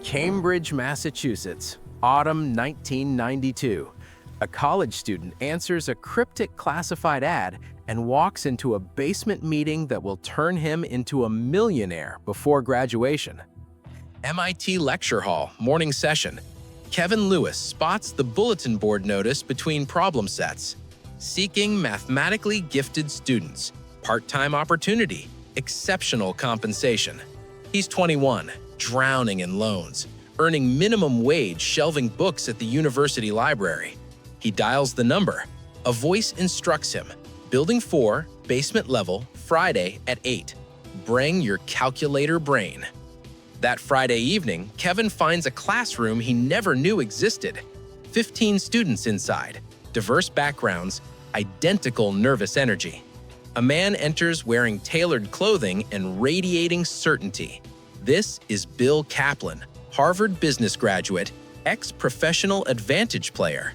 Cambridge, Massachusetts, autumn 1992. A college student answers a cryptic classified ad and walks into a basement meeting that will turn him into a millionaire before graduation. MIT lecture hall, morning session. Kevin Lewis spots the bulletin board notice between problem sets. Seeking mathematically gifted students. Part-time opportunity. Exceptional compensation. He's 21, drowning in loans, earning minimum wage shelving books at the university library. He dials the number. A voice instructs him. Building 4, basement level, Friday at 8. Bring your calculator brain. That Friday evening, Kevin finds a classroom he never knew existed. 15 students inside, diverse backgrounds, identical nervous energy. A man enters wearing tailored clothing and radiating certainty. This is Bill Kaplan, Harvard business graduate, ex-professional advantage player.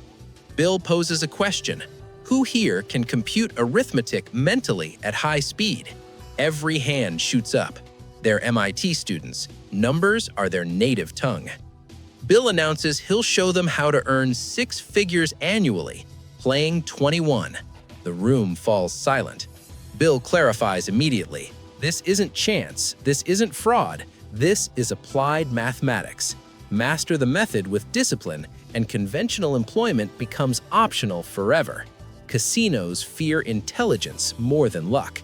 Bill poses a question. Who here can compute arithmetic mentally at high speed? Every hand shoots up. They're MIT students. Numbers are their native tongue. Bill announces he'll show them how to earn 6 figures annually, playing 21. The room falls silent. Bill clarifies immediately. This isn't chance. This isn't fraud. This is applied mathematics. Master the method with discipline, and conventional employment becomes optional forever. Casinos fear intelligence more than luck.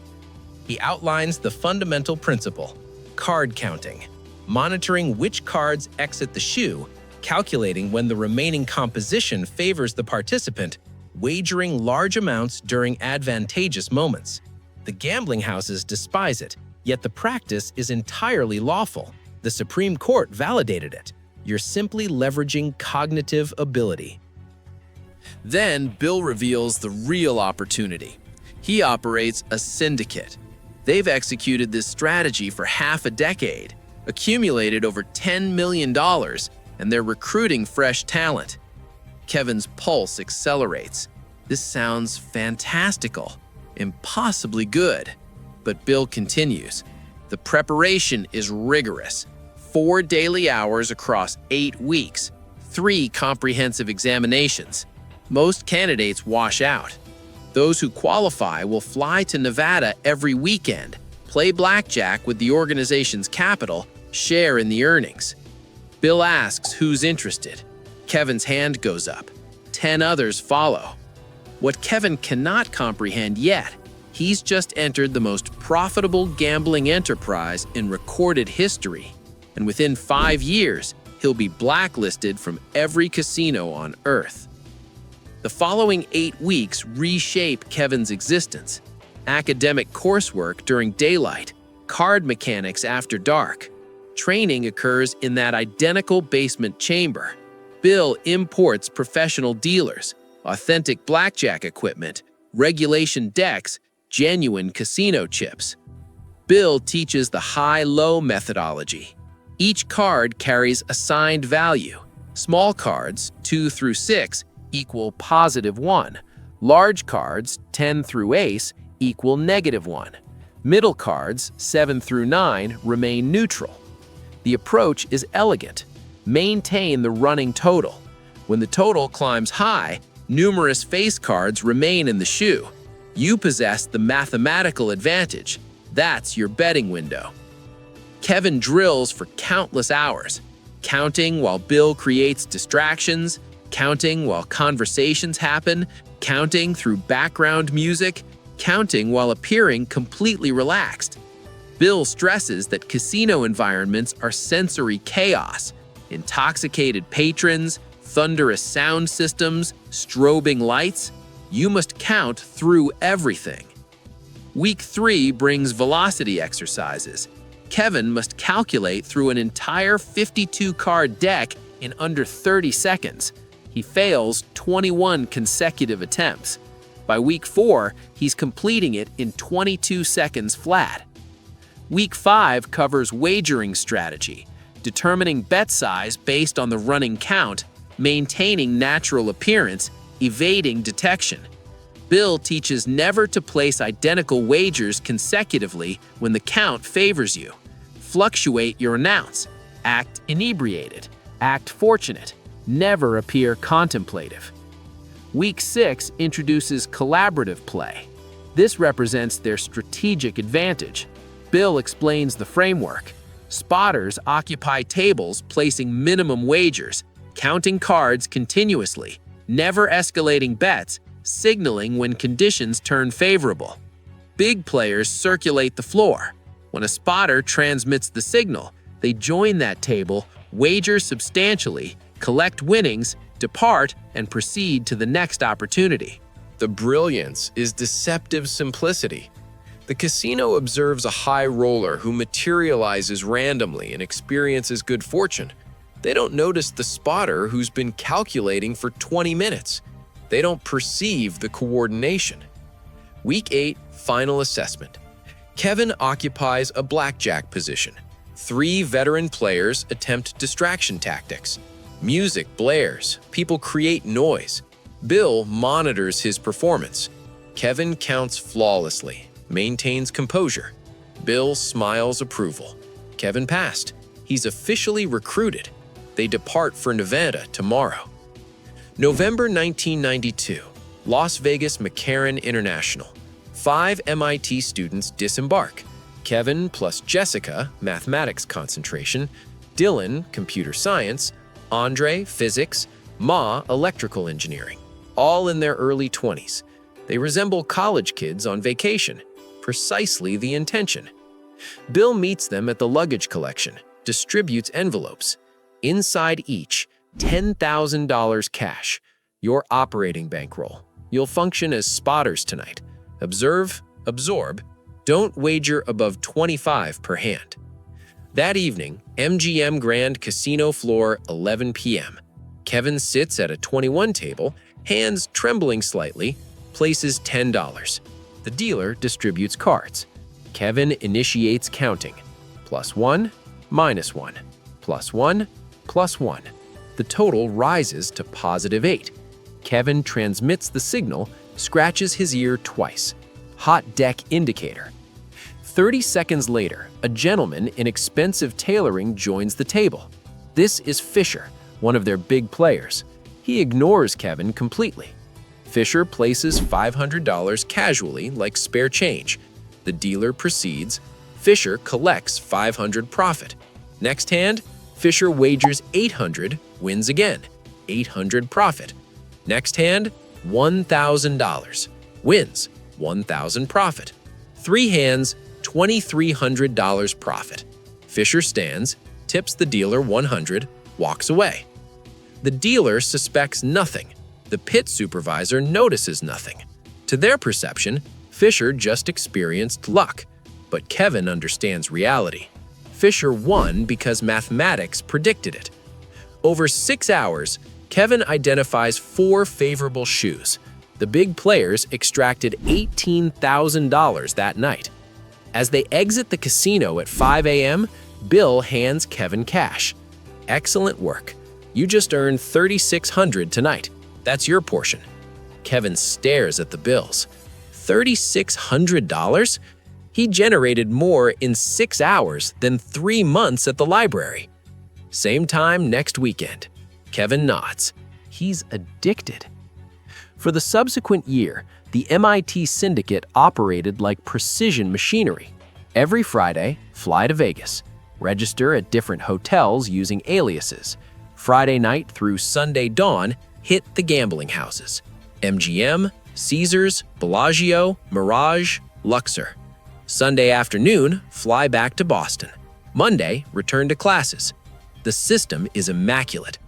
He outlines the fundamental principle: card counting, monitoring which cards exit the shoe, calculating when the remaining composition favors the participant, wagering large amounts during advantageous moments. The gambling houses despise it, yet the practice is entirely lawful. The Supreme Court validated it. You're simply leveraging cognitive ability. Then Bill reveals the real opportunity. He operates a syndicate. They've executed this strategy for half a decade, accumulated over $10 million, and they're recruiting fresh talent. Kevin's pulse accelerates. This sounds fantastical, impossibly good. But Bill continues. The preparation is rigorous. 4 daily hours across 8 weeks, 3 comprehensive examinations. Most candidates wash out. Those who qualify will fly to Nevada every weekend, play blackjack with the organization's capital, share in the earnings. Bill asks who's interested. Kevin's hand goes up. 10 others follow. What Kevin cannot comprehend yet, he's just entered the most profitable gambling enterprise in recorded history, and within 5 years, he'll be blacklisted from every casino on Earth. The following 8 weeks reshape Kevin's existence. Academic coursework during daylight, card mechanics after dark. Training occurs in that identical basement chamber. Bill imports professional dealers, authentic blackjack equipment, regulation decks, genuine casino chips. Bill teaches the high-low methodology. Each card carries assigned value. Small cards, 2 through 6, equal +1. Large cards, 10 through ace, equal -1. Middle cards, 7 through 9, remain neutral. The approach is elegant. Maintain the running total. When the total climbs high, numerous face cards remain in the shoe. You possess the mathematical advantage. That's your betting window. Kevin drills for countless hours, counting while Bill creates distractions, counting while conversations happen, counting through background music, counting while appearing completely relaxed. Bill stresses that casino environments are sensory chaos. Intoxicated patrons, thunderous sound systems, strobing lights. You must count through everything. Week 3 brings velocity exercises. Kevin must calculate through an entire 52-card deck in under 30 seconds. He fails 21 consecutive attempts. By week 4, he's completing it in 22 seconds flat. Week 5 covers wagering strategy, determining bet size based on the running count, maintaining natural appearance, evading detection. Bill teaches never to place identical wagers consecutively when the count favors you. Fluctuate your announce. Act inebriated. Act fortunate. Never appear contemplative. Week 6 introduces collaborative play. This represents their strategic advantage. Bill explains the framework. Spotters occupy tables, placing minimum wagers, counting cards continuously, never escalating bets, signaling when conditions turn favorable. Big players circulate the floor. When a spotter transmits the signal, they join that table, wager substantially, collect winnings, depart, and proceed to the next opportunity. The brilliance is deceptive simplicity. The casino observes a high roller who materializes randomly and experiences good fortune. They don't notice the spotter who's been calculating for 20 minutes. They don't perceive the coordination. Week 8, final assessment. Kevin occupies a blackjack position. 3 veteran players attempt distraction tactics. Music blares, people create noise. Bill monitors his performance. Kevin counts flawlessly, maintains composure. Bill smiles approval. Kevin passed. He's officially recruited. They depart for Nevada tomorrow. November 1992, Las Vegas McCarran International. 5 MIT students disembark. Kevin plus Jessica, mathematics concentration, Dylan, computer science, Andre, physics, Ma, electrical engineering, all in their early 20s. They resemble college kids on vacation, precisely the intention. Bill meets them at the luggage collection, distributes envelopes. Inside each, $10,000 cash, your operating bankroll. You'll function as spotters tonight. Observe, absorb, don't wager above 25 per hand. That evening, MGM Grand Casino floor, 11 p.m. Kevin sits at a 21 table, hands trembling slightly, places $10. The dealer distributes cards. Kevin initiates counting. +1, -1, +1, +1. The total rises to +8. Kevin transmits the signal, scratches his ear twice. Hot deck indicator. 30 seconds later, a gentleman in expensive tailoring joins the table. This is Fisher, one of their big players. He ignores Kevin completely. Fisher places $500 casually like spare change. The dealer proceeds. Fisher collects $500 profit. Next hand, Fisher wagers $800, wins again. $800 profit. Next hand, $1,000, wins. $1,000 profit. 3 hands, $2,300 profit. Fisher stands, tips the dealer $100, walks away. The dealer suspects nothing. The pit supervisor notices nothing. To their perception, Fisher just experienced luck. But Kevin understands reality. Fisher won because mathematics predicted it. Over 6 hours, Kevin identifies 4 favorable shoes. The big players extracted $18,000 that night. As they exit the casino at 5 a.m., Bill hands Kevin cash. Excellent work. You just earned $3,600 tonight. That's your portion. Kevin stares at the bills. $3,600? He generated more in 6 hours than 3 months at the library. Same time next weekend. Kevin nods. He's addicted. For the subsequent year, the MIT syndicate operated like precision machinery. Every Friday, fly to Vegas. Register at different hotels using aliases. Friday night through Sunday dawn, hit the gambling houses. MGM, Caesars, Bellagio, Mirage, Luxor. Sunday afternoon, fly back to Boston. Monday, return to classes. The system is immaculate.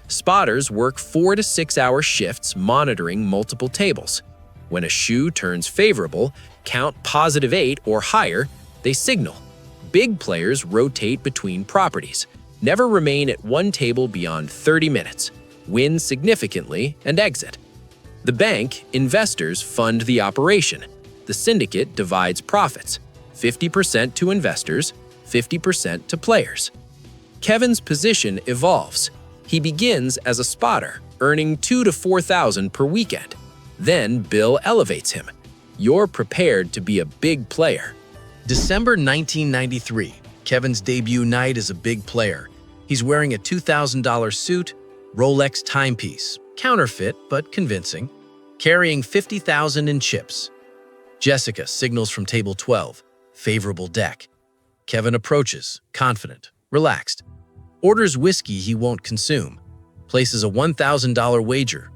Spotters work 4 to 6 hour shifts monitoring multiple tables. When a shoe turns favorable, count +8 or higher, they signal. Big players rotate between properties, never remain at one table beyond 30 minutes, win significantly, and exit. The bank, investors fund the operation. The syndicate divides profits, 50% to investors, 50% to players. Kevin's position evolves. He begins as a spotter, earning $2,000 to $4,000 per weekend. Then Bill elevates him. You're prepared to be a big player. December 1993, Kevin's debut night as a big player. He's wearing a $2,000 suit, Rolex timepiece, counterfeit but convincing, carrying $50,000 in chips. Jessica signals from table 12, favorable deck. Kevin approaches, confident, relaxed. Orders whiskey he won't consume. Places a $1,000 wager.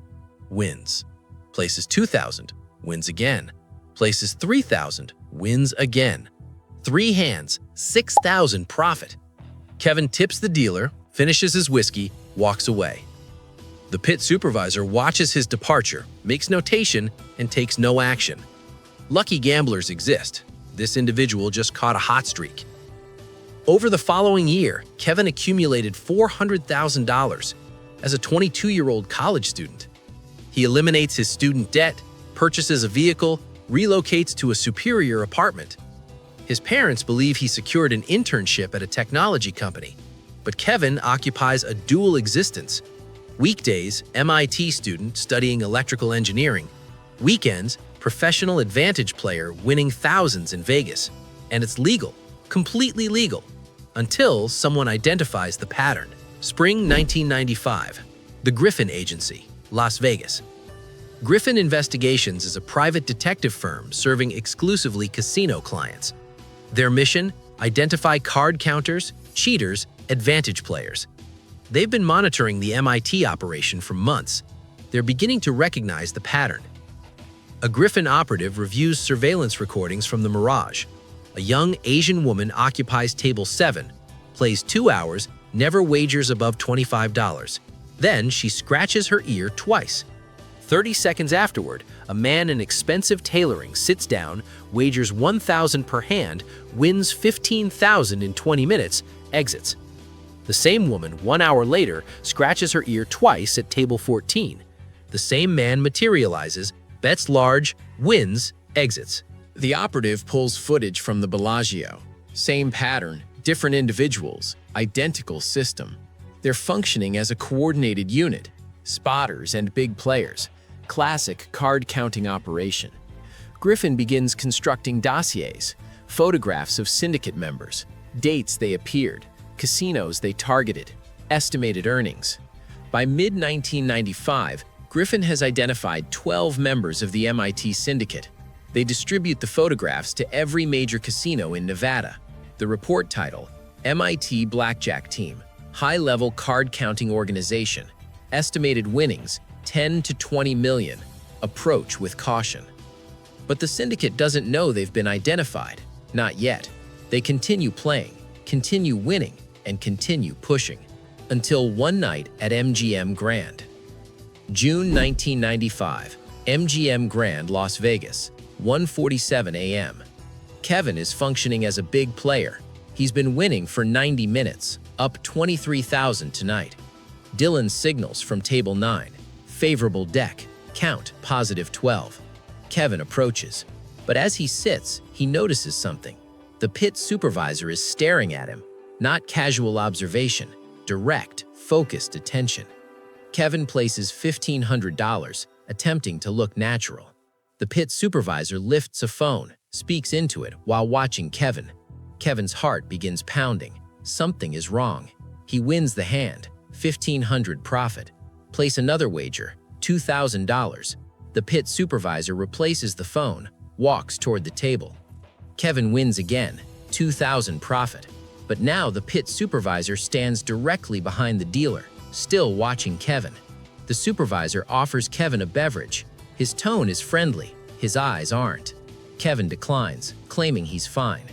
Wins. Places $2,000. Wins again. Places $3,000. Wins again. 3 hands, $6,000 profit. Kevin tips the dealer, finishes his whiskey, walks away. The pit supervisor watches his departure, makes notation, and takes no action. Lucky gamblers exist. This individual just caught a hot streak. Over the following year, Kevin accumulated $400,000 as a 22-year-old college student. He eliminates his student debt, purchases a vehicle, relocates to a superior apartment. His parents believe he secured an internship at a technology company, but Kevin occupies a dual existence. Weekdays, MIT student studying electrical engineering. Weekends, professional advantage player winning thousands in Vegas. And it's legal, completely legal, until someone identifies the pattern. Spring 1995. The Griffin Agency, Las Vegas. Griffin Investigations is a private detective firm serving exclusively casino clients. Their mission? Identify card counters, cheaters, advantage players. They've been monitoring the MIT operation for months. They're beginning to recognize the pattern. A Griffin operative reviews surveillance recordings from the Mirage. A young Asian woman occupies table 7, plays 2 hours, never wagers above $25. Then she scratches her ear twice. 30 seconds afterward, a man in expensive tailoring sits down, wagers $1,000 per hand, wins $15,000 in 20 minutes, exits. The same woman, 1 hour later, scratches her ear twice at table 14. The same man materializes, bets large, wins, exits. The operative pulls footage from the Bellagio. Same pattern, different individuals, identical system. They're functioning as a coordinated unit. Spotters and big players. Classic card-counting operation. Griffin begins constructing dossiers, photographs of syndicate members, dates they appeared, casinos they targeted, estimated earnings. By mid-1995, Griffin has identified 12 members of the MIT syndicate. They distribute the photographs to every major casino in Nevada. The report title, MIT Blackjack Team, High-Level Card-Counting Organization. Estimated winnings, 10 to 20 million. Approach with caution. But the syndicate doesn't know they've been identified. Not yet. They continue playing, continue winning, and continue pushing. Until one night at MGM Grand. June 1995, MGM Grand, Las Vegas, 1:47 a.m. Kevin is functioning as a big player. He's been winning for 90 minutes, up $23,000 tonight. Dylan signals from table 9. Favorable deck. Count, positive 12. Kevin approaches. But as he sits, he notices something. The pit supervisor is staring at him. Not casual observation. Direct, focused attention. Kevin places $1,500, attempting to look natural. The pit supervisor lifts a phone, speaks into it while watching Kevin. Kevin's heart begins pounding. Something is wrong. He wins the hand. $1,500 profit. Place another wager, $2,000. The pit supervisor replaces the phone, walks toward the table. Kevin wins again, $2,000 profit. But now the pit supervisor stands directly behind the dealer, still watching Kevin. The supervisor offers Kevin a beverage. His tone is friendly, his eyes aren't. Kevin declines, claiming he's fine.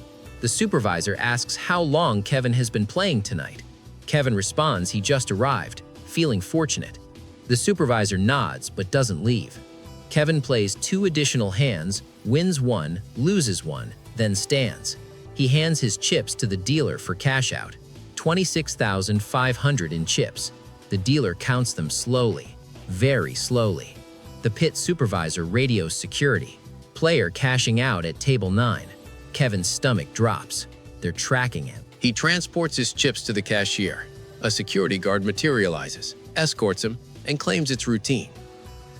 The supervisor asks how long Kevin has been playing tonight. Kevin responds he just arrived, feeling fortunate. The supervisor nods but doesn't leave. Kevin plays 2 additional hands, wins 1, loses 1, then stands. He hands his chips to the dealer for cash out. $26,500 in chips. The dealer counts them slowly, very slowly. The pit supervisor radios security. Player cashing out at table 9. Kevin's stomach drops. They're tracking him. He transports his chips to the cashier. A security guard materializes, escorts him, and claims it's routine.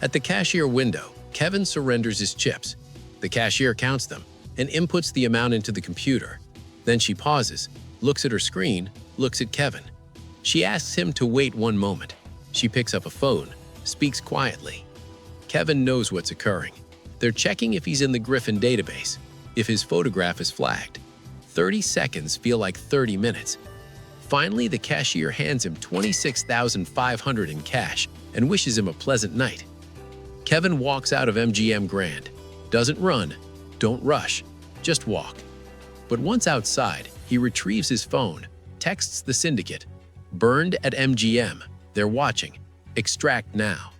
At the cashier window, Kevin surrenders his chips. The cashier counts them and inputs the amount into the computer. Then she pauses, looks at her screen, looks at Kevin. She asks him to wait one moment. She picks up a phone, speaks quietly. Kevin knows what's occurring. They're checking if he's in the Griffin database, if his photograph is flagged. 30 seconds feel like 30 minutes. Finally, the cashier hands him $26,500 in cash and wishes him a pleasant night. Kevin walks out of MGM Grand. Doesn't run, don't rush, just walk. But once outside, he retrieves his phone, texts the syndicate. Burned at MGM, they're watching. Extract now.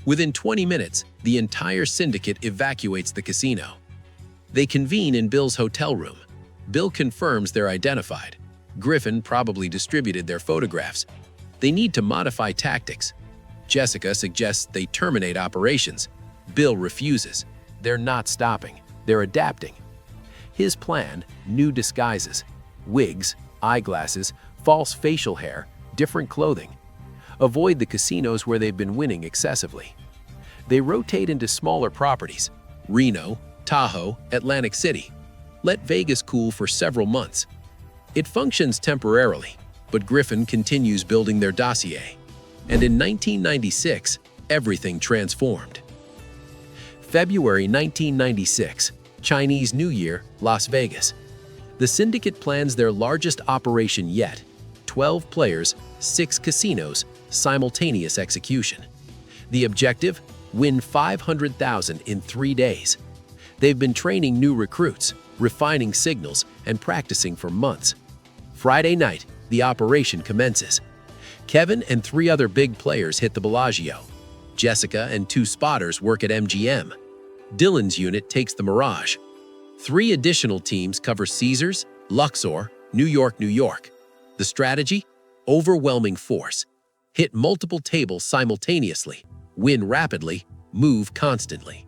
Within 20 minutes, the entire syndicate evacuates the casino. They convene in Bill's hotel room. Bill confirms they're identified. Griffin probably distributed their photographs. They need to modify tactics. Jessica suggests they terminate operations. Bill refuses. They're not stopping. They're adapting. His plan: new disguises, wigs, eyeglasses, false facial hair, different clothing. Avoid the casinos where they've been winning excessively. They rotate into smaller properties: Reno, Tahoe, Atlantic City. Let Vegas cool for several months. It functions temporarily, but Griffin continues building their dossier. And in 1996, everything transformed. February 1996, Chinese New Year, Las Vegas. The syndicate plans their largest operation yet. 12 players, 6 casinos, simultaneous execution. The objective: win $500,000 in 3 days. They've been training new recruits, refining signals, and practicing for months. Friday night, the operation commences. Kevin and 3 other big players hit the Bellagio. Jessica and 2 spotters work at MGM. Dylan's unit takes the Mirage. 3 additional teams cover Caesars, Luxor, New York, New York. The strategy: overwhelming force. Hit multiple tables simultaneously, win rapidly, move constantly.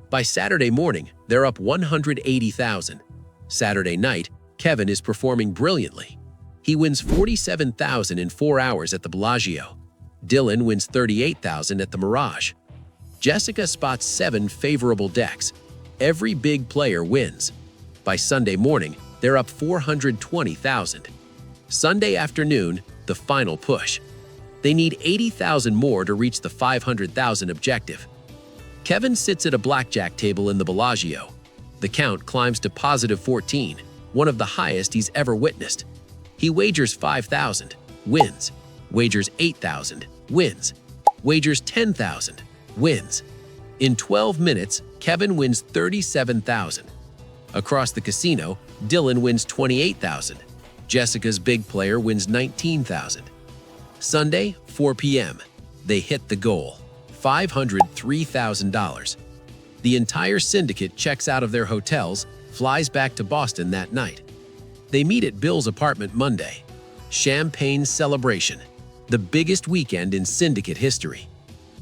By Saturday morning, they're up $180,000. Saturday night, Kevin is performing brilliantly. He wins $47,000 in 4 hours at the Bellagio. Dylan wins $38,000 at the Mirage. Jessica spots 7 favorable decks. Every big player wins. By Sunday morning, they're up $420,000. Sunday afternoon, the final push. They need $80,000 more to reach the $500,000 objective. Kevin sits at a blackjack table in the Bellagio. The count climbs to positive 14, one of the highest he's ever witnessed. He wagers $5,000, wins. Wagers $8,000, wins. Wagers $10,000, wins. In 12 minutes, Kevin wins $37,000. Across the casino, Dylan wins $28,000. Jessica's big player wins $19,000. Sunday, 4 p.m., they hit the goal: $503,000. The entire syndicate checks out of their hotels, flies back to Boston that night. They meet at Bill's apartment Monday. Champagne celebration, the biggest weekend in syndicate history.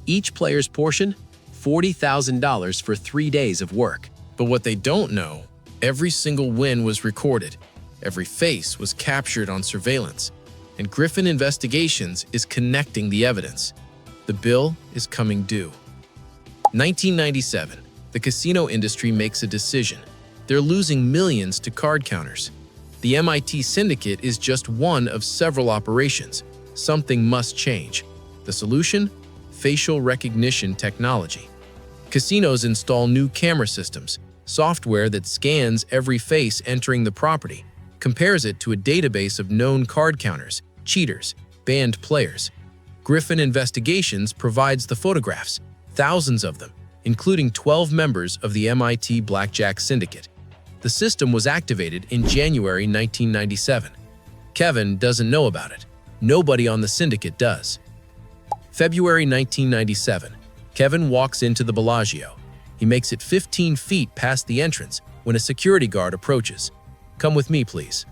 Each player's portion: $40,000 for 3 days of work. But what they don't know, every single win was recorded. Every face was captured on surveillance. And Griffin Investigations is connecting the evidence. The bill is coming due. 1997, the casino industry makes a decision. They're losing millions to card counters. The MIT syndicate is just one of several operations. Something must change. The solution? Facial recognition technology. Casinos install new camera systems, software that scans every face entering the property, compares it to a database of known card counters, cheaters, banned players. Griffin Investigations provides the photographs, thousands of them, including 12 members of the MIT Blackjack Syndicate. The system was activated in January 1997. Kevin doesn't know about it. Nobody on the syndicate does. February 1997, Kevin walks into the Bellagio. He makes it 15 feet past the entrance when a security guard approaches. "Come with me, please."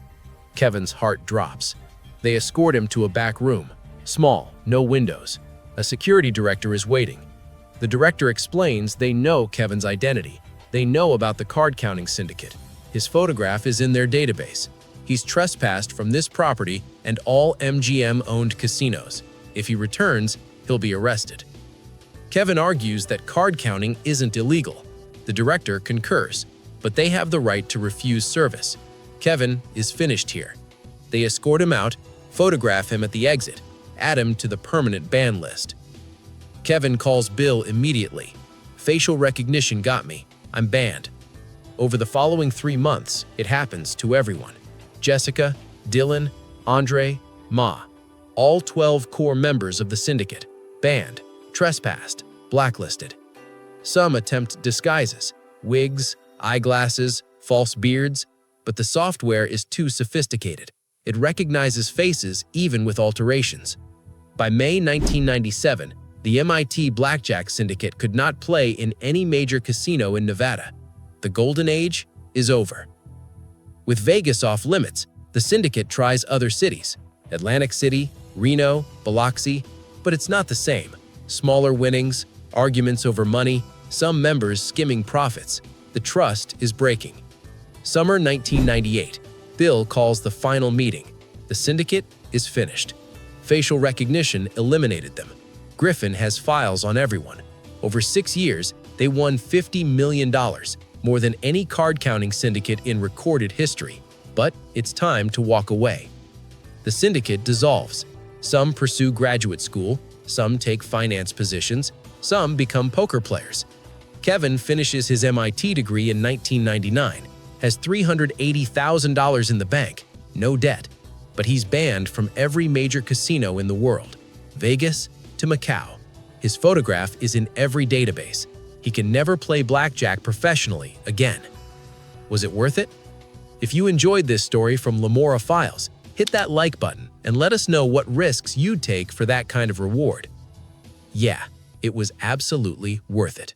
Kevin's heart drops. They escort him to a back room. Small, no windows. A security director is waiting. The director explains they know Kevin's identity. They know about the card-counting syndicate. His photograph is in their database. He's trespassed from this property and all MGM-owned casinos. If he returns, he'll be arrested. Kevin argues that card counting isn't illegal. The director concurs, but they have the right to refuse service. Kevin is finished here. They escort him out, photograph him at the exit, add him to the permanent ban list. Kevin calls Bill immediately. Facial recognition got me. I'm banned. Over the following 3 months, it happens to everyone. Jessica, Dylan, Andre, Ma. All 12 core members of the syndicate. Banned, trespassed, blacklisted. Some attempt disguises, wigs, eyeglasses, false beards, but the software is too sophisticated. It recognizes faces even with alterations. By May 1997, the MIT Blackjack Syndicate could not play in any major casino in Nevada. The golden age is over. With Vegas off limits, the syndicate tries other cities, Atlantic City, Reno, Biloxi, but it's not the same. Smaller winnings, arguments over money, some members skimming profits. The trust is breaking. Summer 1998. Bill calls the final meeting. The syndicate is finished. Facial recognition eliminated them. Griffin has files on everyone. Over 6 years, they won $50 million, more than any card-counting syndicate in recorded history. But it's time to walk away. The syndicate dissolves. Some pursue graduate school, some take finance positions, some become poker players. Kevin finishes his MIT degree in 1999, has $380,000 in the bank, no debt, but he's banned from every major casino in the world, Vegas to Macau. His photograph is in every database. He can never play blackjack professionally again. Was it worth it? If you enjoyed this story from LUMORA Files, hit that like button and let us know what risks you'd take for that kind of reward. Yeah, it was absolutely worth it.